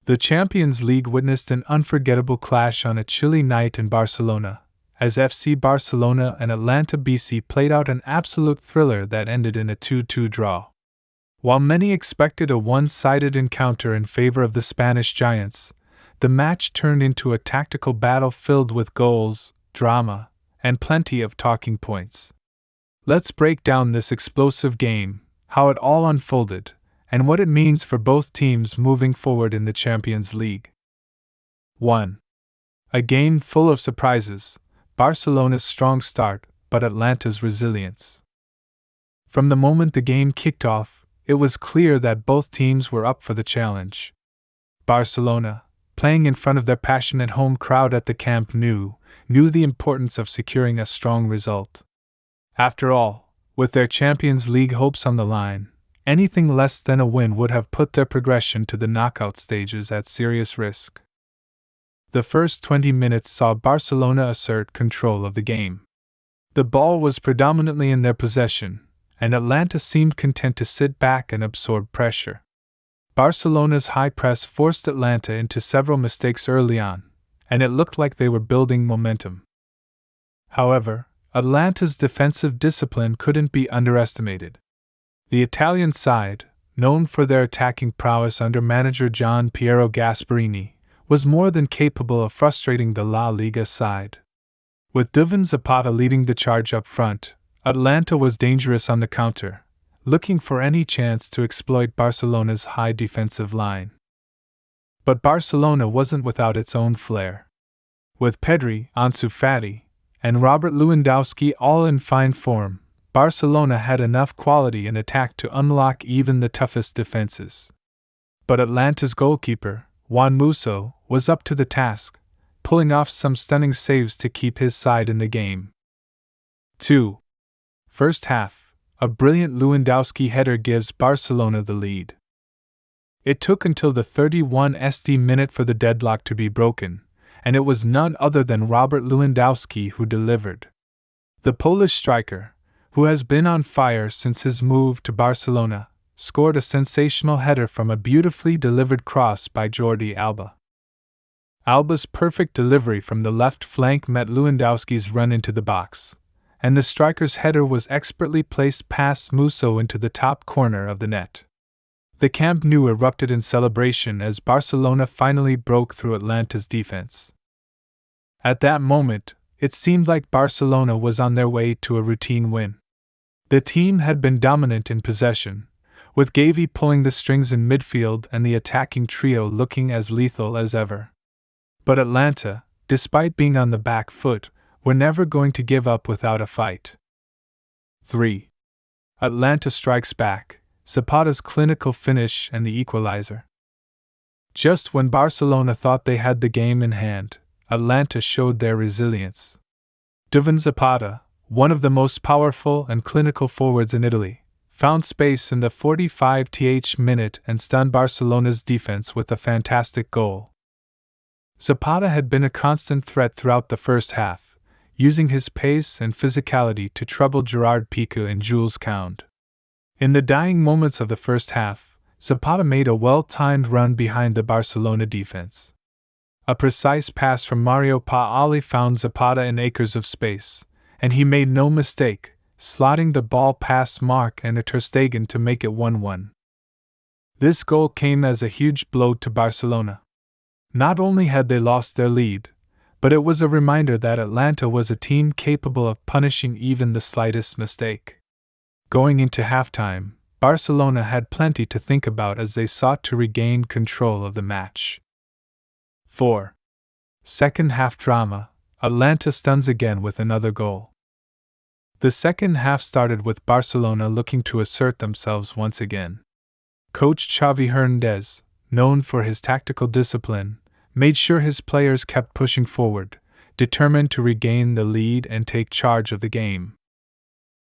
The Champions League witnessed an unforgettable clash on a chilly night in Barcelona, as FC Barcelona and Atalanta BC played out an absolute thriller that ended in a 2-2 draw. While many expected a one-sided encounter in favor of the Spanish giants, the match turned into a tactical battle filled with goals, drama, and plenty of talking points. Let's break down this explosive game, how it all unfolded, and what it means for both teams moving forward in the Champions League. 1. A game full of surprises, Barcelona's strong start, but Atalanta's resilience. From the moment the game kicked off, it was clear that both teams were up for the challenge. Barcelona, playing in front of their passionate home crowd at the Camp Nou, knew the importance of securing a strong result. After all, with their Champions League hopes on the line, anything less than a win would have put their progression to the knockout stages at serious risk. The first 20 minutes saw Barcelona assert control of the game. The ball was predominantly in their possession, and Atalanta seemed content to sit back and absorb pressure. Barcelona's high press forced Atalanta into several mistakes early on, and it looked like they were building momentum. However, Atalanta's defensive discipline couldn't be underestimated. The Italian side, known for their attacking prowess under manager Gian Piero Gasperini, was more than capable of frustrating the La Liga side. With Duvan Zapata leading the charge up front, Atalanta was dangerous on the counter, looking for any chance to exploit Barcelona's high defensive line. But Barcelona wasn't without its own flair. With Pedri, Ansu Fati, and Robert Lewandowski all in fine form, Barcelona had enough quality in attack to unlock even the toughest defenses. But Atalanta's goalkeeper, Juan Musso, was up to the task, pulling off some stunning saves to keep his side in the game. 2. First half, a brilliant Lewandowski header gives Barcelona the lead. It took until the 31st minute for the deadlock to be broken, and it was none other than Robert Lewandowski who delivered. The Polish striker, who has been on fire since his move to Barcelona, scored a sensational header from a beautifully delivered cross by Jordi Alba. Alba's perfect delivery from the left flank met Lewandowski's run into the box, and the striker's header was expertly placed past Musso into the top corner of the net. The Camp Nou erupted in celebration as Barcelona finally broke through Atalanta's defense. At that moment, it seemed like Barcelona was on their way to a routine win. The team had been dominant in possession, with Gavi pulling the strings in midfield and the attacking trio looking as lethal as ever. But Atalanta, despite being on the back foot, were never going to give up without a fight. 3. Atalanta strikes back, Zapata's clinical finish and the equalizer. Just when Barcelona thought they had the game in hand, Atalanta showed their resilience. Duvan Zapata, one of the most powerful and clinical forwards in Italy, found space in the 45th minute and stunned Barcelona's defense with a fantastic goal. Zapata had been a constant threat throughout the first half, using his pace and physicality to trouble Gerard Piqué and Jules Koundé. In the dying moments of the first half, Zapata made a well-timed run behind the Barcelona defense. A precise pass from Mario Paoli found Zapata in acres of space, and he made no mistake, slotting the ball past Marc and Ter Stegen to make it 1-1. This goal came as a huge blow to Barcelona. Not only had they lost their lead, but it was a reminder that Atalanta was a team capable of punishing even the slightest mistake. Going into halftime, Barcelona had plenty to think about as they sought to regain control of the match. 4. Second half drama, Atalanta stuns again with another goal. The second half started with Barcelona looking to assert themselves once again. Coach Xavi Hernandez, known for his tactical discipline, made sure his players kept pushing forward, determined to regain the lead and take charge of the game.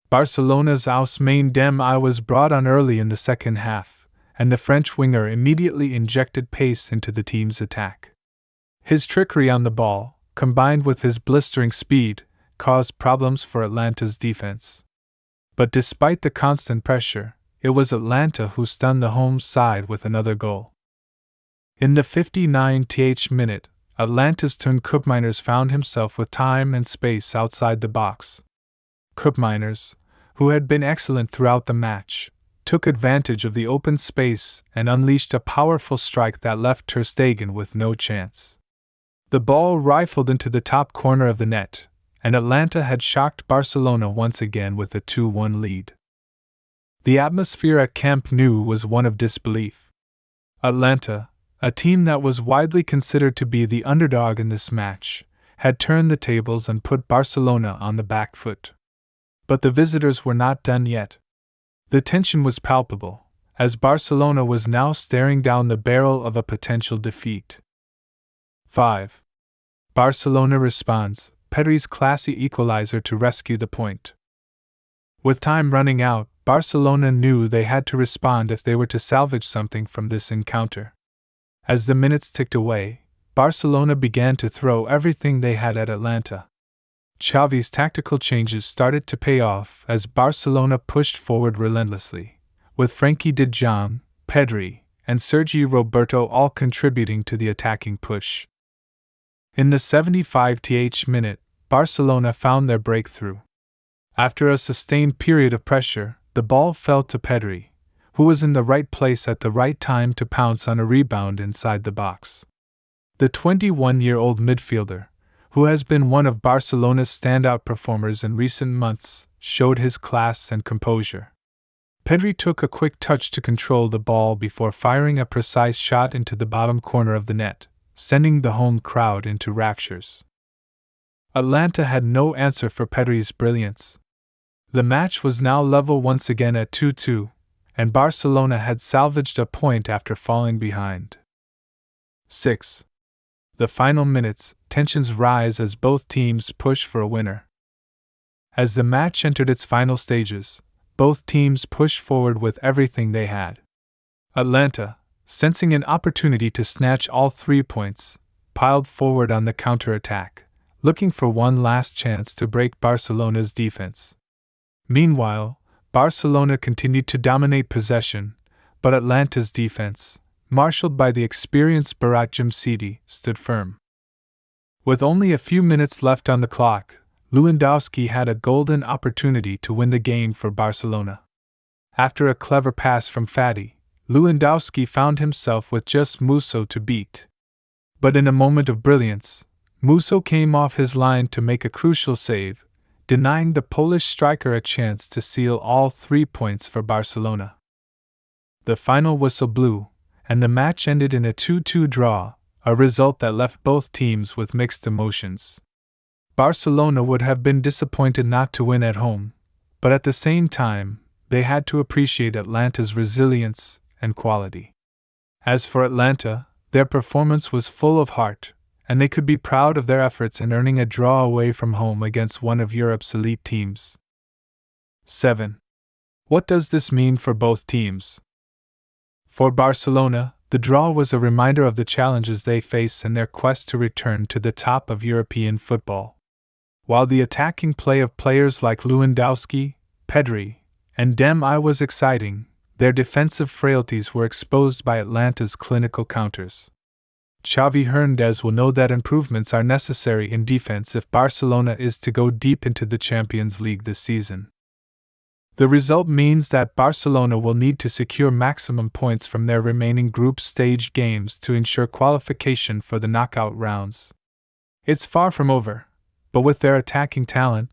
Barcelona's Ousmane Dembélé was brought on early in the second half, and the French winger immediately injected pace into the team's attack. His trickery on the ball, combined with his blistering speed, caused problems for Atalanta's defense. But despite the constant pressure, it was Atalanta who stunned the home side with another goal. In the 59th minute, Atalanta's turn. Koopmeiners found himself with time and space outside the box. Koopmeiners, who had been excellent throughout the match, took advantage of the open space and unleashed a powerful strike that left ter Stegen with no chance. The ball rifled into the top corner of the net, and Atalanta had shocked Barcelona once again with a 2-1 lead. The atmosphere at Camp Nou was one of disbelief. Atalanta, a team that was widely considered to be the underdog in this match, had turned the tables and put Barcelona on the back foot. But the visitors were not done yet. The tension was palpable, as Barcelona was now staring down the barrel of a potential defeat. 5. Barcelona responds, Pedri's classy equalizer to rescue the point. With time running out, Barcelona knew they had to respond if they were to salvage something from this encounter. As the minutes ticked away, Barcelona began to throw everything they had at Atalanta. Xavi's tactical changes started to pay off as Barcelona pushed forward relentlessly, with Frenkie de Jong, Pedri, and Sergi Roberto all contributing to the attacking push. In the 75th minute, Barcelona found their breakthrough. After a sustained period of pressure, the ball fell to Pedri, who was in the right place at the right time to pounce on a rebound inside the box. The 21-year-old midfielder, who has been one of Barcelona's standout performers in recent months, showed his class and composure. Pedri took a quick touch to control the ball before firing a precise shot into the bottom corner of the net, sending the home crowd into raptures. Atalanta had no answer for Pedri's brilliance. The match was now level once again at 2-2, and Barcelona had salvaged a point after falling behind. 6. The final minutes, tensions rise as both teams push for a winner. As the match entered its final stages, both teams pushed forward with everything they had. Atalanta, sensing an opportunity to snatch all 3 points, piled forward on the counter-attack, looking for one last chance to break Barcelona's defense. Meanwhile, Barcelona continued to dominate possession, but Atalanta's defense, marshaled by the experienced Berat Djimsiti, stood firm. With only a few minutes left on the clock, Lewandowski had a golden opportunity to win the game for Barcelona. After a clever pass from Fati, Lewandowski found himself with just Musso to beat. But in a moment of brilliance, Musso came off his line to make a crucial save, denying the Polish striker a chance to seal all 3 points for Barcelona. The final whistle blew, and the match ended in a 2-2 draw, a result that left both teams with mixed emotions. Barcelona would have been disappointed not to win at home, but at the same time, they had to appreciate Atalanta's resilience and quality. As for Atalanta, their performance was full of heart, and they could be proud of their efforts in earning a draw away from home against one of Europe's elite teams. 7. What does this mean for both teams? For Barcelona, the draw was a reminder of the challenges they face in their quest to return to the top of European football. While the attacking play of players like Lewandowski, Pedri, and Demi was exciting, their defensive frailties were exposed by Atalanta's clinical counters. Xavi Hernandez will know that improvements are necessary in defense if Barcelona is to go deep into the Champions League this season. The result means that Barcelona will need to secure maximum points from their remaining group stage games to ensure qualification for the knockout rounds. It's far from over, but with their attacking talent,